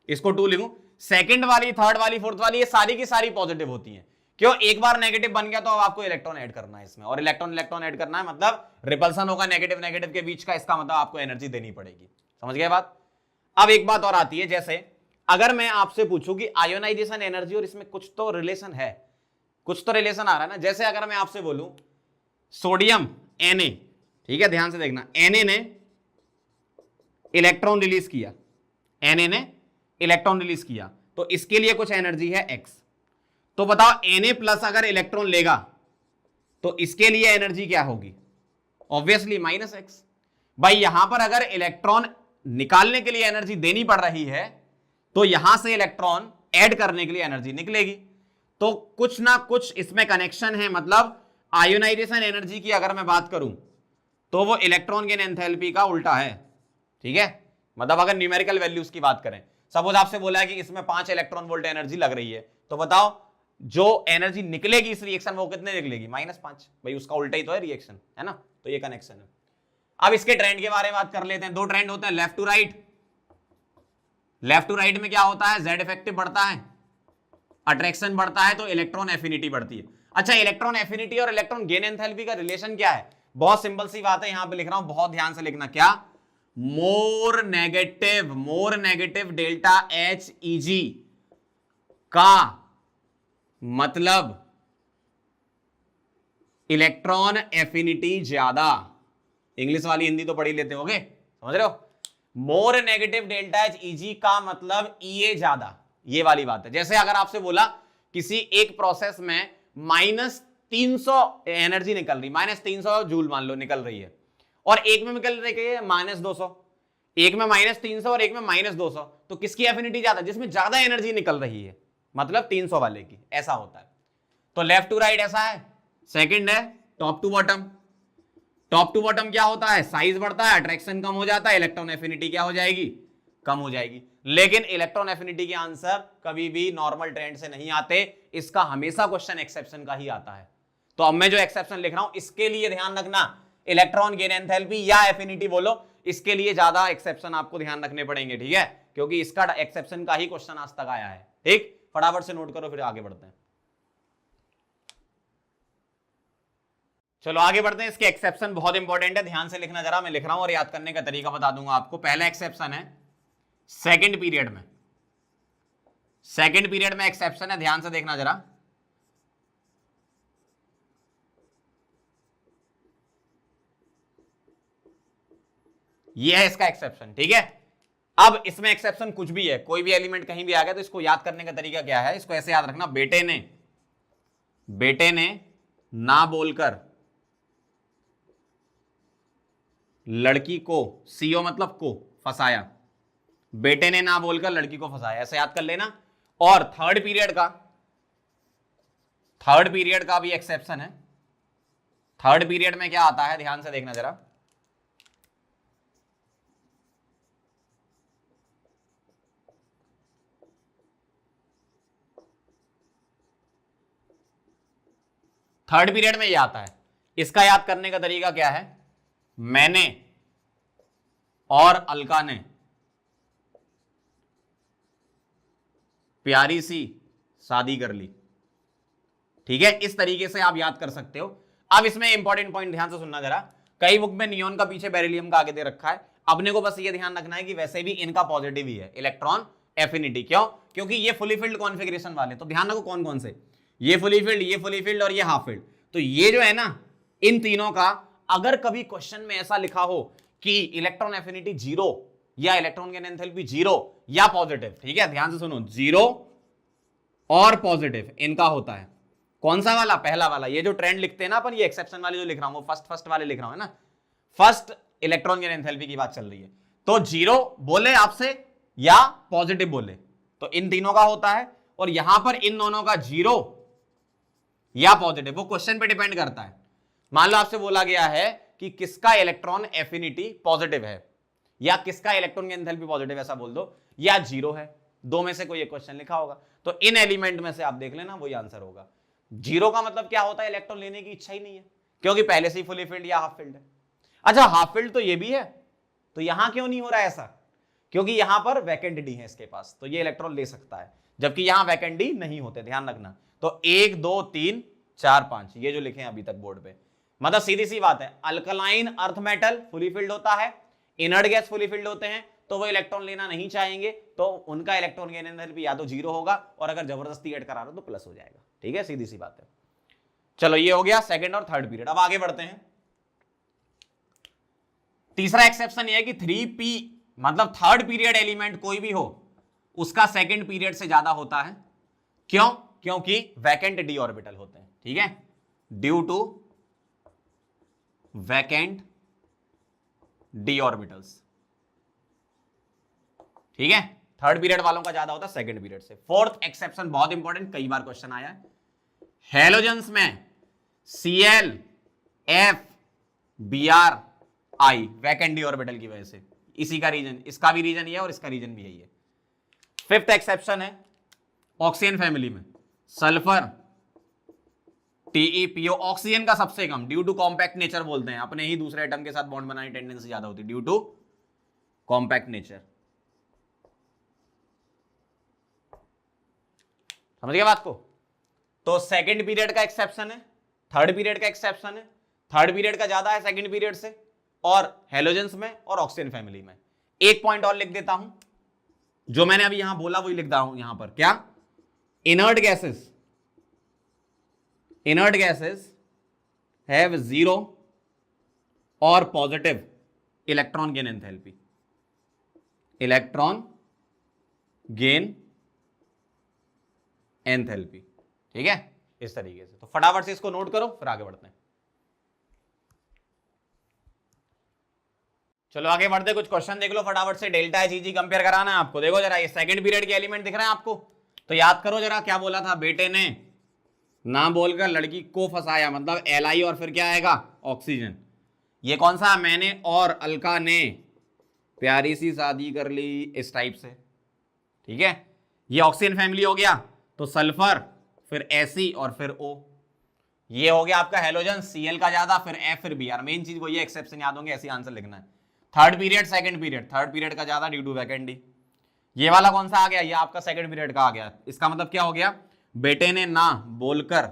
इसको 2 लिखूं, सेकंड वाली, थर्ड वाली, फोर्थ वाली, ये सारी की सारी पॉजिटिव होती है। क्यों, एक बार नेगेटिव बन गया तो अब आपको इलेक्ट्रॉन ऐड करना है इसमें, और इलेक्ट्रॉन ऐड करना है मतलब रिपल्सन होगा नेगेटिव नेगेटिव के बीच का, इसका मतलब आपको एनर्जी देनी पड़ेगी। समझ गए बात। अब एक बात और आती है, जैसे अगर मैं आपसे पूछूं कि आयोनाइजेशन एनर्जी और इसमें कुछ तो रिलेशन है, कुछ तो रिलेशन आ रहा है ना। जैसे अगर मैं आपसे बोलूं सोडियम Na, ठीक है, ध्यान से देखना, Na ने इलेक्ट्रॉन रिलीज किया, Na ने इलेक्ट्रॉन रिलीज किया, तो इसके लिए कुछ एनर्जी है x। तो बताओ Na प्लस अगर इलेक्ट्रॉन लेगा तो इसके लिए एनर्जी क्या होगी, ऑब्वियसली -x। भाई यहां पर अगर इलेक्ट्रॉन निकालने के लिए एनर्जी देनी पड़ रही है तो यहां से इलेक्ट्रॉन ऐड करने के लिए एनर्जी निकलेगी। तो कुछ ना कुछ इसमें कनेक्शन है। मतलब आयोनाइजेशन एनर्जी की अगर मैं बात करूं तो वो इलेक्ट्रॉन गेन एंथैल्पी का उल्टा है, ठीक है। मतलब अगर न्यूमेरिकल वैल्यूज की बात करें, सपोज आपसे बोला है कि इसमें 5 इलेक्ट्रॉन वोल्ट एनर्जी लग रही है, तो बताओ जो एनर्जी निकलेगी इस रिएक्शन में वो कितने निकलेगी, -5। भाई उसका उल्टा ही तो है रिएक्शन, है ना। तो ये कनेक्शन है। अब इसके ट्रेंड के बारे में बात कर लेते हैं। 2 ट्रेंड होते हैं, left to right. Left to right में क्या होता है, Z इफेक्टिव बढ़ता है, अट्रैक्शन बढ़ता है, तो इलेक्ट्रॉन एफिनिटी बढ़ती है। अच्छा, इलेक्ट्रॉन एफिनिटी और इलेक्ट्रॉन गेन एंथैल्पी का रिलेशन क्या है, बहुत सिंपल सी बात है, यहां पे लिख रहा हूं, बहुत ध्यान से लिखना। क्या, मोर नेगेटिव डेल्टा Heg का मतलब इलेक्ट्रॉन एफिनिटी ज्यादा। इंग्लिश वाली हिंदी तो पढ़ी लेते होगे, समझ रहे हो। मोर नेगेटिव डेल्टा Heg का मतलब Ea ज्यादा, ये वाली बात है। जैसे अगर आपसे बोला किसी एक प्रोसेस में -300 एनर्जी निकल रही, -300 जूल मान लो निकल रही है, और एक में निकल रही है -200, एक में -300 और एक में -200, तो किसकी एफिनिटी ज्यादा, जिसमें ज्यादा एनर्जी निकल रही है, मतलब 300 वाले की। ऐसा होता है। तो लेफ्ट टू राइट ऐसा है। सेकंड है top to bottom. Top to bottom क्या होता है, साइज बढ़ता है, अट्रैक्शन कम हो जाता है, इलेक्ट्रॉन एफिनिटी क्या हो जाएगी, कम हो जाएगी। लेकिन इलेक्ट्रॉन एफिनिटी के आंसर कभी भी नॉर्मल ट्रेंड से नहीं आते, इसका हमेशा क्वेश्चन एक्सेप्शन का ही आता है। तो अब मैं जो एक्सेप्शन लिख रहा हूं इसके लिए ध्यान रखना, इलेक्ट्रॉन गेन एंथैल्पी या एफिनिटी बोलो, इसके लिए ज्यादा एक्सेप्शन आपको ध्यान रखने पड़ेंगे, ठीक है, क्योंकि इसका एक्सेप्शन का ही क्वेश्चन आज तक आया है। ठीक, फटाफट से नोट करो, फिर आगे बढ़ते हैं। चलो आगे बढ़ते हैं। इसके एक्सेप्शन बहुत इंपॉर्टेंट है, ध्यान से लिखना जरा, मैं लिख रहा हूं और याद करने का तरीका बता दूंगा आपको। पहला एक्सेप्शन है सेकंड पीरियड में, सेकंड पीरियड में एक्सेप्शन है, ध्यान से देखना जरा। ये है इसका एक्सेप्शन, ठीक है। अब इसमें एक्सेप्शन कुछ भी है, कोई भी एलिमेंट कहीं भी आ गया तो इसको याद करने का तरीका क्या है, इसको ऐसे याद रखना, बेटे ने ना बोलकर लड़की को, सीओ मतलब को, फंसाया, बेटे ने ना बोलकर लड़की को फंसाया, ऐसे याद कर लेना। और थर्ड पीरियड का भी एक्सेप्शन है। थर्ड पीरियड में क्या आता है, ध्यान से देखना जरा। थर्ड पीरियड में ये आता है, इसका याद करने का तरीका क्या है, मैंने और अलका ने प्यारी सी शादी कर ली, ठीक है, इस तरीके से आप याद कर सकते हो। अब इसमें इंपॉर्टेंट पॉइंट ध्यान से सुनना जरा, कई बुक में नियोन का पीछे बेरिलियम का आगे दे रखा है, अपने को बस ये ध्यान रखना है कि वैसे भी इनका पॉजिटिव ही है, इलेक्ट्रॉन एफिनिटी। क्यों? क्योंकि ये फुली फिल्ड कॉन्फ़िगरेशन वाले, तो ध्यान रखो कौन कौन से, ये फुली फिल्ड और ये हाफ फिल्ड। तो ये जो है ना, इन तीनों का अगर कभी क्वेश्चन में ऐसा लिखा हो कि इलेक्ट्रॉन एफिनिटी 0 या इलेक्ट्रॉन गेन एंथैल्पी 0 या पॉजिटिव, ठीक है, ध्यान से सुनो, 0 और पॉजिटिव इनका होता है। कौन सा वाला? पहला वाला। ये जो ट्रेंड लिखते हैं ना अपन, ये एक्सेप्शन वाले जो लिख रहा हूं वो फर्स्ट वाले लिख रहा हूं, है ना, फर्स्ट इलेक्ट्रॉन गेन एंथैल्पी की बात चल रही है। तो 0 बोले आपसे या पॉजिटिव बोले, तो इन तीनों का होता है। और यहां पर इन दोनों का 0 या पॉजिटिव, वो क्वेश्चन पे डिपेंड करता है। मान लो आपसे बोला गया है कि किसका इलेक्ट्रॉन एफिनिटी पॉजिटिव है या किसका इलेक्ट्रॉन गेन एंथैल्पी पॉजिटिव, ऐसा बोल दो, या 0 है, दो में से कोई एक क्वेश्चन लिखा होगा, तो इन एलिमेंट में से आप देख लेना वही आंसर होगा। 0 का मतलब क्या होता है, इलेक्ट्रॉन लेने की इच्छा ही नहीं है, क्योंकि पहले से ही फुली फिल्ड या हाफ फिल्ड है। अच्छा, हाफ फिल्ड तो ये भी है, तो यहां क्यों नहीं हो रहा है ऐसा? क्योंकि यहां पर वैकेंट डी है इसके पास, तो ये इलेक्ट्रॉन ले सकता है, जबकि यहां वैकेंट डी नहीं होते, ध्यान रखना। तो 1 2 3 4 5 ये जो लिखे हैं अभी तक बोर्ड पे, मतलब सीधी सी बात है, alkaline earth metal fully filled होता है, इनर्ट गैस फुली फिल्ड होते हैं, तो वो इलेक्ट्रॉन लेना नहीं चाहेंगे, तो उनका इलेक्ट्रॉन गेन एनर्जी या तो 0 होगा, और अगर जबरदस्ती ऐड करा रहे हो तो प्लस हो जाएगा, ठीक है, सीधी सी बात है। चलो ये हो गया सेकंड और थर्ड पीरियड। अब आगे बढ़ते हैं। तीसरा एक्सेप्शन ये है कि 3p मतलब थर्ड पीरियड एलिमेंट कोई भी हो, उसका सेकंड पीरियड से ज्यादा होता है। क्यों? क्योंकि वैकेंट डी ऑर्बिटल होते हैं, ठीक है, due to vacant D orbitals, ठीक है, थर्ड पीरियड वालों का ज्यादा होता है सेकंड पीरियड से। फोर्थ एक्सेप्शन बहुत इंपॉर्टेंट, कई बार क्वेश्चन आया है, हेलोजेंस में Cl F Br I vacant D orbital की वजह से, इसी का रीजन, इसका भी रीजन ये है और इसका रीजन भी यही है। फिफ्थ एक्सेप्शन है ऑक्सीजन फैमिली में सल्फर TePO, ऑक्सीजन का सबसे कम, ड्यू टू कॉम्पैक्ट नेचर बोलते हैं, अपने ही दूसरे एटम के साथ बॉन्ड बनाने की टेंडेंसी ज्यादा होती है, ड्यू टू कॉम्पैक्ट नेचर। समझ गए बात को? तो सेकंड पीरियड का एक्सेप्शन है, थर्ड पीरियड का एक्सेप्शन है, थर्ड पीरियड का ज्यादा है सेकंड पीरियड से, और हेलोजेंस में और ऑक्सीजन फैमिली में। एक पॉइंट और लिख देता हूं, जो मैंने अभी यहां बोला वही लिख रहा हूं यहां पर, क्या? इनर्ट गैसेस हैव 0 और positive electron gain enthalpy, electron gain enthalpy, ठीक है, इस तरीके से। तो फटाफट से इसको नोट करो, फिर आगे बढ़ते हैं। चलो आगे बढ़ते, कुछ क्वेश्चन देख लो फटाफट से। डेल्टा एच जी कंपेयर कराना है आपको। देखो जरा, ये सेकंड पीरियड के एलिमेंट दिख रहे हैं आपको, तो याद करो जरा, क्या बोला था, बेटे ने ना बोलकर लड़की को फंसाया, मतलब Li और फिर क्या आएगा, ऑक्सीजन। ये कौन सा, मैंने और अलका ने प्यारी सी शादी कर ली, इस टाइप से, ठीक है। ये ऑक्सीजन फैमिली हो गया, तो सल्फर फिर Ac और फिर O। ये हो गया आपका हेलोजन, Cl का ज्यादा, फिर F फिर Br। मेन चीज वही है, एक्सेप्शन याद होंगे, ऐसे आंसर लिखना है। Third period second period, third period का ज्यादा ड्यू टू वैकेंडी। ये वाला कौन सा आ गया, ये आपका सेकंड पीरियड का आ गया। इसका मतलब क्या हो गया, बेटे ने ना बोलकर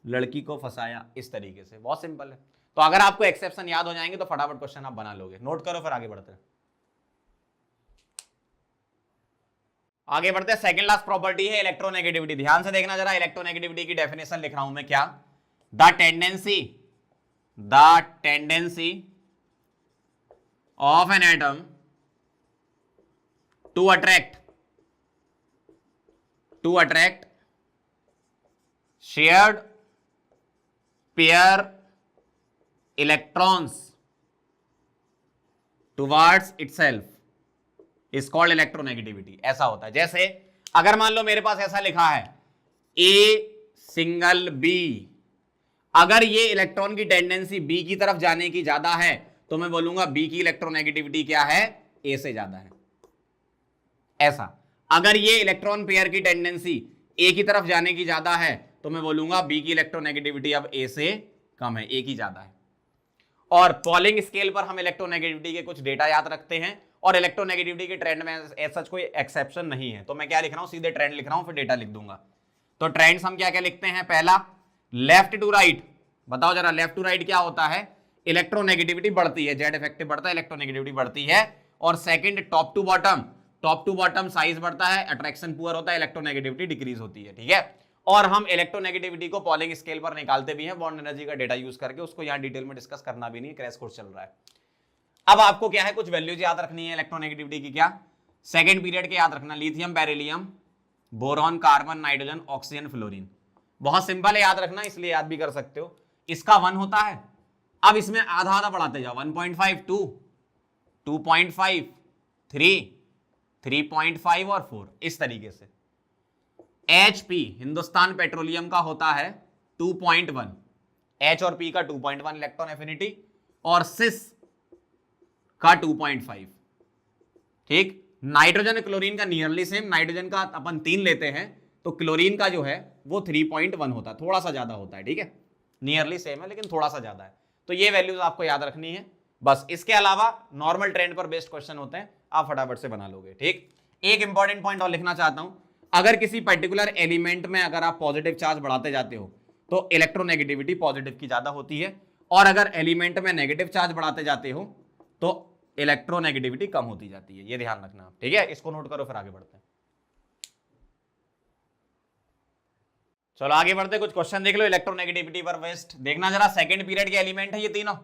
लड़की को फंसाया, इस तरीके से। बहुत सिंपल है। तो अगर आपको एक्सेप्शन याद हो जाएंगे तो फटाफट क्वेश्चन आप बना लोगे। नोट करो, फिर आगे बढ़ते हैं। आगे बढ़ते हैं। सेकंड लास्ट प्रॉपर्टी है इलेक्ट्रोनेगेटिविटी। ध्यान से देखना जरा, इलेक्ट्रोनेगेटिविटी की डेफिनेशन लिख रहा हूं मैं। क्या, the tendency of an atom to attract shared pair electrons towards itself is called electronegativity. ऐसा होता है, जैसे अगर मान लो मेरे पास ऐसा लिखा है ए सिंगल बी, अगर ये इलेक्ट्रॉन की टेंडेंसी बी की तरफ जाने की ज्यादा है तो मैं बोलूंगा बी की इलेक्ट्रोनेगेटिविटी क्या है, ए से ज्यादा है। ऐसा, अगर ये इलेक्ट्रॉन पेयर की टेंडेंसी ए की तरफ जाने की ज्यादा है तो मैं बोलूंगा बी की इलेक्ट्रोनेगेटिविटी अब ए से कम है, ए की ज्यादा है। और पॉलिंग स्केल पर हम इलेक्ट्रोनेगेटिविटी के कुछ डेटा याद रखते हैं, और इलेक्ट्रोनेगेटिविटी के ट्रेंड में ऐसा कोई एक्सेप्शन नहीं है। तो मैं क्या लिख रहा हूं, सीधे ट्रेंड लिख रहा हूं, फिर डेटा लिख दूंगा। तो ट्रेंड्स हम क्या क्या लिखते हैं, पहला लेफ्ट टू राइट। बताओ जरा, लेफ्ट टू राइट क्या होता है, इलेक्ट्रोनेगेटिविटी बढ़ती है, जेड इफेक्टिव बढ़ता है, इलेक्ट्रोनेगेटिविटी बढ़ती है। और second top to bottom size बढ़ता है, अट्रैक्शन पुअर होता है, इलेक्ट्रोनेगेटिविटी डिक्रीज होती है। ठीक है, और हम इलेक्ट्रोनेगेटिविटी को पॉलिंग स्केल पर निकालते भी हैं बॉन्ड एनर्जी का डेटा यूज करके। उसको यहां डिटेल में डिस्कस करना भी नहीं, क्रैश कोर्स चल रहा है। अब आपको क्या है, कुछ वैल्यूज याद रखनी है इलेक्ट्रोनेगेटिविटी की। क्या, सेकंड पीरियड के याद रखना, lithium, beryllium, boron, carbon, nitrogen, oxygen, fluorine. बहुत सिंपल है, याद रखना, इसलिए याद भी कर सकते हो। इसका 1 होता है, अब इसमें आधा आधा बढ़ाते जाओ, 1.5, 2, 2.5, 3, 3.5 और 4, इस तरीके से। HP हिंदुस्तान पेट्रोलियम का होता है 2.1, H और P का 2.1 इलेक्ट्रॉन एफिनिटी, और सिस का 2.5। ठीक, नाइट्रोजन क्लोरीन का नियरली सेम, नाइट्रोजन का अपन 3 लेते हैं तो क्लोरीन का जो है वो 3.1 होता है, थोड़ा सा ज्यादा होता है। ठीक है, नियरली सेम है लेकिन थोड़ा सा ज्यादा है। तो ये वैल्यूज आपको याद रखनी है बस। इसके अलावा नॉर्मल ट्रेंड पर बेस्ड क्वेश्चन होते हैं, आप फटाफट से बना लोगे। ठीक, एक इंपॉर्टेंट पॉइंट और लिखना चाहता हूं, अगर किसी पर्टिकुलर एलिमेंट में अगर आप पॉजिटिव चार्ज बढ़ाते जाते हो तो इलेक्ट्रोनेगेटिविटी पॉजिटिव की ज्यादा होती है, और अगर एलिमेंट में नेगेटिव चार्ज बढ़ाते जाते हो तो इलेक्ट्रोनेगेटिविटी कम होती जाती है। ये ध्यान रखना, ठीक है, इसको नोट करो, फिर आगे बढ़ते हैं। चलो आगे बढ़ते, कुछ क्वेश्चन देख लो इलेक्ट्रोनेगेटिविटी पर बेस्ड। देखना जरा, सेकंड पीरियड के एलिमेंट है ये तीनों,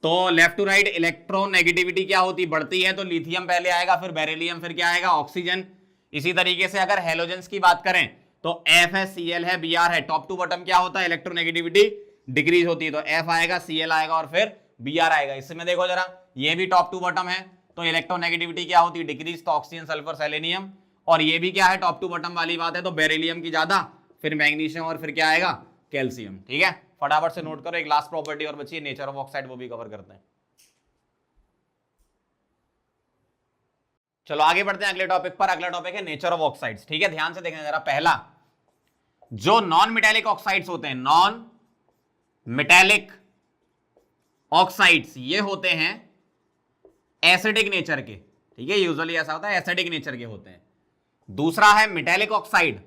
तो लेफ्ट टू राइट इलेक्ट्रोनेगेटिविटी क्या होती, बढ़ती है, तो लिथियम पहले आएगा, फिर बेरिलियम, फिर क्या आएगा, ऑक्सीजन। इसी तरीके से अगर हेलोजेंस की बात करें तो F है, Cl है, Br है। टॉप टू बॉटम क्या होता है, इलेक्ट्रोनेगेटिविटी डिक्रीज होती है, तो F आएगा, Cl आएगा और फिर Br आएगा। इसमें देखो जरा, ये भी टॉप टू बॉटम है तो इलेक्ट्रोनेगेटिविटी क्या होती है, डिक्रीज, तो ऑक्सीजन, सल्फर, सेलेनियम। और ये भी क्या है, टॉप टू बॉटम वाली बात है, तो बेरिलियम की ज्यादा, फिर मैग्नीशियम और फिर क्या आएगा, कैल्शियम। ठीक है, फटाफट से नोट करो। एक लास्ट प्रॉपर्टी और बची है, नेचर ऑफ ऑक्साइड, वो भी कवर करते हैं। चलो आगे बढ़ते हैं अगले टॉपिक पर। अगला टॉपिक है नेचर ऑफ ऑक्साइड्स। ठीक है, ध्यान से देखना जरा। पहला, जो नॉन मेटेलिक ऑक्साइड्स होते हैं, नॉन मेटेलिक ऑक्साइड्स, ये होते हैं एसिडिक नेचर के। ठीक है, यूजुअली ऐसा होता है, एसिडिक नेचर के होते हैं। दूसरा है मेटेलिक ऑक्साइड,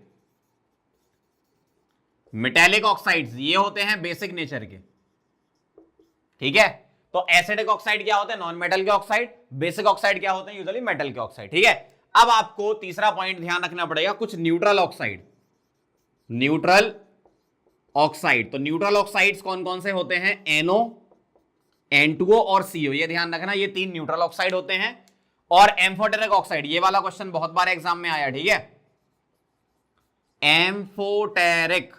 मेटेलिक ऑक्साइड्स ये होते हैं बेसिक नेचर के। ठीक है, तो एसिडिक ऑक्साइड क्या होते हैं, नॉन मेटल के ऑक्साइड। बेसिक ऑक्साइड क्या होते हैं, यूजुअली मेटल के ऑक्साइड। ठीक है, अब आपको तीसरा पॉइंट ध्यान रखना पड़ेगा, कुछ न्यूट्रल ऑक्साइड, न्यूट्रल ऑक्साइड। तो न्यूट्रल ऑक्साइड्स कौन कौन से होते हैं, NO, N2O और CO, ये ध्यान रखना, ये 3 न्यूट्रल ऑक्साइड होते हैं। और एम्फोटेरिक ऑक्साइड, ये वाला क्वेश्चन बहुत बार एग्जाम में आया। ठीक है, एम्फोटेरिक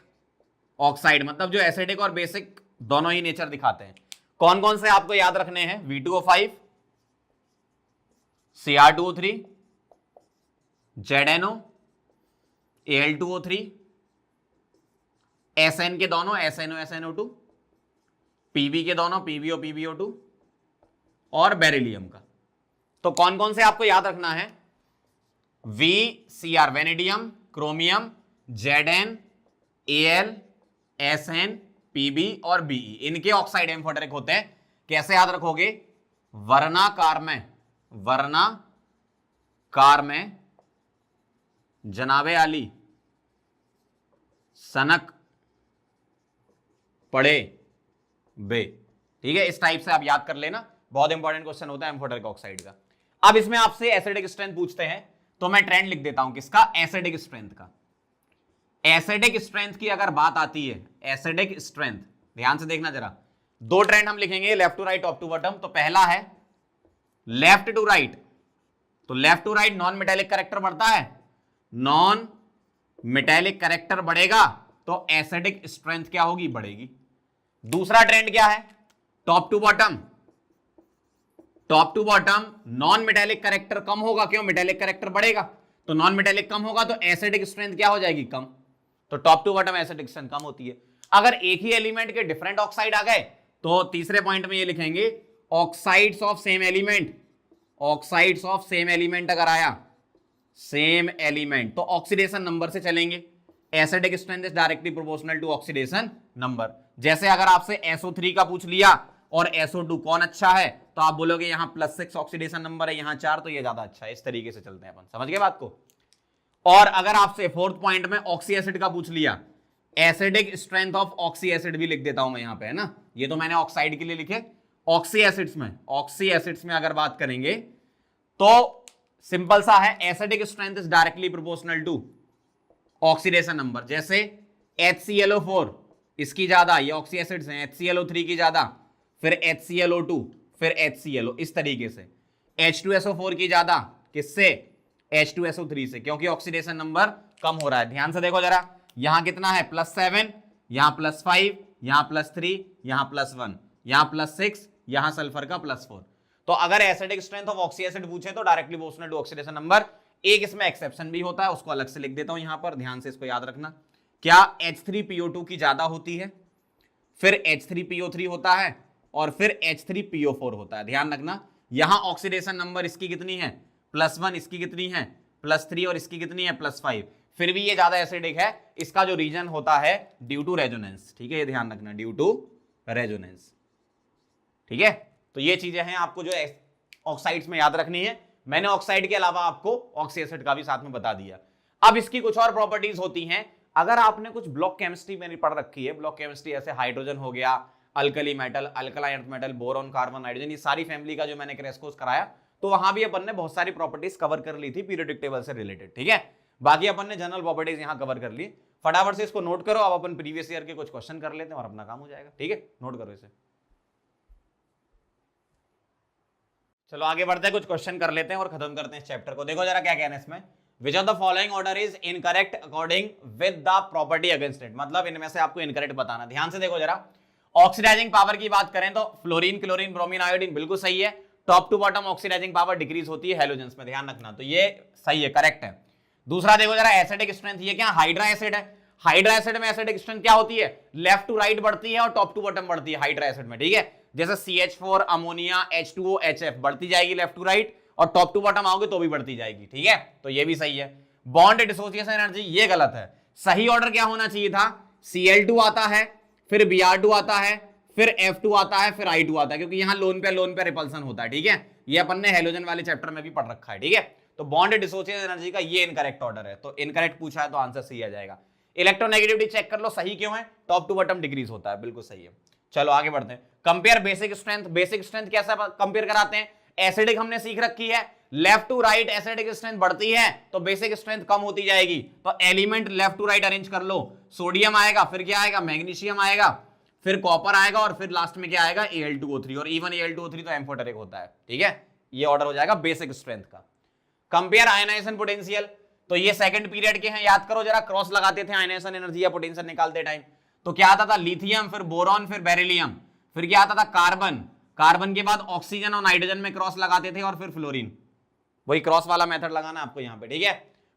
ऑक्साइड मतलब जो एसिडिक और बेसिक दोनों ही नेचर दिखाते हैं। कौन कौन से आपको याद रखने हैं, V2O5, Cr2O3, ZNO, Al2O3, SN के दोनों SNO, SNO2, PB के दोनों PBO, PBO2 और बेरिलियम का। तो कौन कौन से आपको याद रखना है, VCr vanadium, chromium, Zn, Al, SN, Pb और Be, इनके ऑक्साइड एम्फोटेरिक होते हैं। कैसे याद रखोगे? वर्णाकार में जनाबे आली सनक पड़े बे। ठीक है, इस टाइप से आप याद कर लेना, बहुत इंपॉर्टेंट क्वेश्चन होता है एम्फोटेरिक ऑक्साइड का। अब इसमें आपसे एसिडिक स्ट्रेंथ पूछते हैं, तो मैं ट्रेंड लिख देता हूं किसका? एसिडिक स्ट्रेंथ का। एसिडिक स्ट्रेंथ की अगर बात आती है, एसिडिक स्ट्रेंथ, ध्यान से देखना जरा, दो ट्रेंड हम लिखेंगे, left to right, top to bottom. तो पहला है लेफ्ट टू राइट, तो left to right non metallic character बढ़ता है, नॉन मेटेलिक कैरेक्टर बढ़ेगा तो एसिडिक स्ट्रेंथ क्या होगी? बढ़ेगी। दूसरा ट्रेंड क्या है? Top to bottom, top to bottom non metallic character कम होगा, क्यों? मेटेलिक कैरेक्टर बढ़ेगा, तो नॉन मेटेलिक कम होगा तो एसिडिक स्ट्रेंथ क्या हो जाएगी? कम। तो top to bottom acidic strength कम होती है। अगर एक ही एलिमेंट के डिफरेंट ऑक्साइड आ गए तो तीसरे पॉइंट में ये लिखेंगे oxides of same element, oxides of same element अगर आया, सेम एलिमेंट, तो ऑक्सीडेशन नंबर से चलेंगे। Acidic strength is directly proportional to oxidation number. जैसे अगर आपसे SO3 का पूछ लिया और SO2 कौन अच्छा है, तो आप बोलोगे यहां +6 ऑक्सीडेशन नंबर है, यहां 4, तो ये ज्यादा अच्छा है। इस तरीके से चलते हैं अपन, समझ गए बात को? और अगर आपसे फोर्थ पॉइंट में ऑक्सी एसिड का पूछ लिया, acidic strength of oxy acid भी लिख देता हूं मैं यहां पे, है ना, ये तो मैंने ऑक्साइड के लिए लिखे। ऑक्सी एसिड्स में अगर बात करेंगे तो सिंपल सा है, acidic strength is directly proportional to oxidation number. जैसे HClO4 इसकी ज्यादा, ये ऑक्सी एसिड्स हैं, HClO3 की ज्यादा, फिर HClO2, फिर HClO, इस तरीके से। H2SO4 की ज्यादा, किससे? H2SO3 से, क्योंकि ऑक्सीडेशन नंबर कम हो रहा है। ध्यान से देखो जरा, यहां कितना है? +7, यहां +5, यहां +3, यहां +1, यहां +6, यहां सल्फर का +4। तो अगर acidic strength of oxy acid पूछे तो directly proportional to oxidation number. एक इसमें एक्सेप्शन भी होता है, उसको अलग से लिख देता हूं यहां पर, ध्यान से इसको याद रखना। क्या H3PO2 की ज्यादा होती है, फिर H3PO3 होता है, और फिर H3PO4 होता है। ध्यान रखना, यहां ऑक्सीडेशन नंबर इसकी कितनी है? +1, इसकी कितनी है? +3, और इसकी कितनी है? +5। फिर भी ये ज्यादा एसिडिक है। इसका जो रीजन होता है ड्यू टू रेजोनेंस। ठीक है, ये ध्यान रखना, ड्यू टू रेजोनेंस। ठीक है, तो ये चीजें हैं आपको जो ऑक्साइड्स में याद रखनी है। मैंने ऑक्साइड के अलावा आपको ऑक्सी एसिड का भी साथ में बता दिया। अब इसकी कुछ और प्रॉपर्टीज होती हैं। अगर आपने कुछ ब्लॉक केमिस्ट्री में पढ़ रखी है, ब्लॉक केमिस्ट्री ऐसे हाइड्रोजन हो गया, alkali metal, alkaline earth metal, boron, carbon, nitrogen, ये सारी फैमिली का जो मैंने क्रैश कोर्स कराया, तो वहां भी अपन ने बहुत सारी प्रॉपर्टीज कवर कर ली थी पीरियोडिक टेबल से रिलेटेड। ठीक है, बाकी अपन ने जनरल प्रॉपर्टीज यहां कवर कर ली। फटाफट से इसको नोट करो। अब अपन प्रीवियस ईयर के कुछ क्वेश्चन कर लेते हैं और अपना काम हो जाएगा। ठीक है, नोट करो इसे। चलो आगे बढ़ते हैं, कुछ क्वेश्चन कर लेते हैं और खत्म करते हैं इस चैप्टर को। देखो जरा क्या कहना है इसमें, which of the following order is incorrect according with the property against it. मतलब इनमें से आपको इनकरेक्ट बताना। ध्यान से देखो जरा, ऑक्सीडाइजिंग पावर की बात करें तो फ्लोरीन, क्लोरीन, ब्रोमीन, आयोडीन बिल्कुल सही है। Top to bottom oxidizing power decrease होती है हैलोजेंस में, ध्यान रखना, तो ये सही है, करेक्ट है। दूसरा देखो जरा, एसिडिक स्ट्रेंथ, ये क्या हाइड्रा एसिड है। हाइड्रा एसिड में एसिडिक स्ट्रेंथ क्या होती है? लेफ्ट टू राइट बढ़ती है और टॉप टू बॉटम बढ़ती है हाइड्रा एसिड में। ठीक है, जैसे CH4, अमोनिया, H2O, HF बढ़ती जाएगी लेफ्ट टू राइट, और टॉप टू बॉटम आओगे तो भी बढ़ती जाएगी। ठीक है, तो ये भी सही है। बॉन्ड डिसोसिएशन एनर्जी, ये गलत है। सही ऑर्डर क्या होना चाहिए था? Cl2 आता है, फिर Br2 आता है, फिर F2 आता है, फिर I2 आता है, क्योंकि यहां लोन पे रिपल्सन होता है। ठीक है, ये अपन ने हेलोजन वाले चैप्टर में भी पढ़ रखा है। ठीक है, तो बॉन्ड डिसोसिएशन एनर्जी का ये इनकरेक्ट ऑर्डर है, तो इनकरेक्ट पूछा है तो आंसर सही आ जाएगा। इलेक्ट्रोनेगेटिविटी चेक कर लो, सही क्यों है? टॉप टू बॉटम डिक्रीज होता है, बिल्कुल सही है। चलो आगे बढ़ते हैं। Compare basic strength. Basic strength कैसा कंपेयर कराते हैं? एसिडिक हमने सीख रखी है, left to right acidic strength बढ़ती है तो बेसिक स्ट्रेंथ कम होती जाएगी। तो element left to right arrange कर लो, सोडियम आएगा, फिर क्या आएगा? मैग्नीशियम आएगा, फिर कॉपर आएगा, और फिर लास्ट में क्या आएगा? Al2O3, और इवन Al2O3 तो एम्फोटेरिक होता है। ठीक है, ये ऑर्डर हो जाएगा बेसिक स्ट्रेंथ का। कंपेयर आयनाइजेशन पोटेंशियल, तो ये सेकंड पीरियड के हैं, याद करो जरा, क्रॉस लगाते थे आयनाइजेशन एनर्जी या पोटेंशियल निकालते टाइम, तो क्या आता था? लिथियम, फिर बोरॉन, फिर बेरिलियम, फिर क्या आता था? कार्बन, कार्बन के बाद ऑक्सीजन और नाइट्रोजन में क्रॉस लगाते थे, और फिर फ्लोरीन। वही क्रॉस वाला मेथड लगाना आपको यहां पे। ठीक है,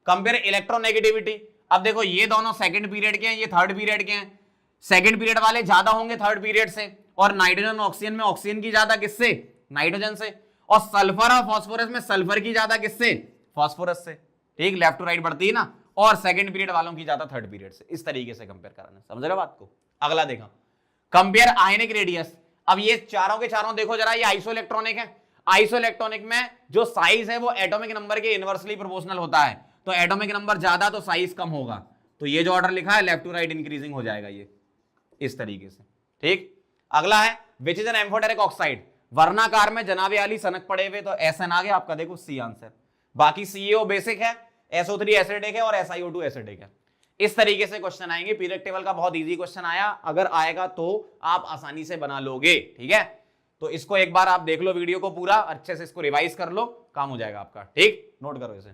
कंपेयर इलेक्ट्रोनेगेटिविटी। अब देखो ये दोनों सेकंड पीरियड के हैं, ये थर्ड पीरियड के हैं। सेकंड पीरियड वाले ज्यादा होंगे थर्ड पीरियड से, और नाइट्रोजन ऑक्सीजन में ऑक्सीजन की ज्यादा किससे? नाइट्रोजन से। और सल्फर और फास्फोरस में सल्फर की ज्यादा किससे? फास्फोरस से। ठीक, लेफ्ट टू राइट बढ़ती है ना, और सेकंड पीरियड वालों की ज्यादा थर्ड पीरियड से। इस तरीके से कंपेयर कराना, समझ रहे हो बात को? अगला देखा, कंपेयर आयनिक रेडियस। अब ये चारों के चारों देखो जरा, ये आइसोइलेक्ट्रॉनिक है। आइसोइलेक्ट्रॉनिक में जो साइज है वो एटॉमिक नंबर के इनवर्सली प्रोपोर्शनल होता है, तो एटॉमिक नंबर ज्यादा तो साइज कम होगा, तो ये जो ऑर्डर लिखा है लेफ्ट टू राइट इंक्रीजिंग हो जाएगा ये इस तरीके से। ठीक, अगला है which is an amphoteric oxide. वर्णाकार में जनाबे वाली सनक पड़े हुए, तो SN आ गया आपका, देखो सी आंसर। बाकी CaO बेसिक है, SO3 एसिडिक है और SiO2 एसिडिक है। इस तरीके से क्वेश्चन आएंगे। पीरियड टेबल का बहुत इजी क्वेश्चन आया, अगर आएगा तो आप आसानी से बना लोगे। ठीक है, तो इसको एक बार आप देख लो वीडियो को पूरा अच्छे से, इसको रिवाइज कर लो, काम हो जाएगा आपका। ठीक, नोट करो इसे।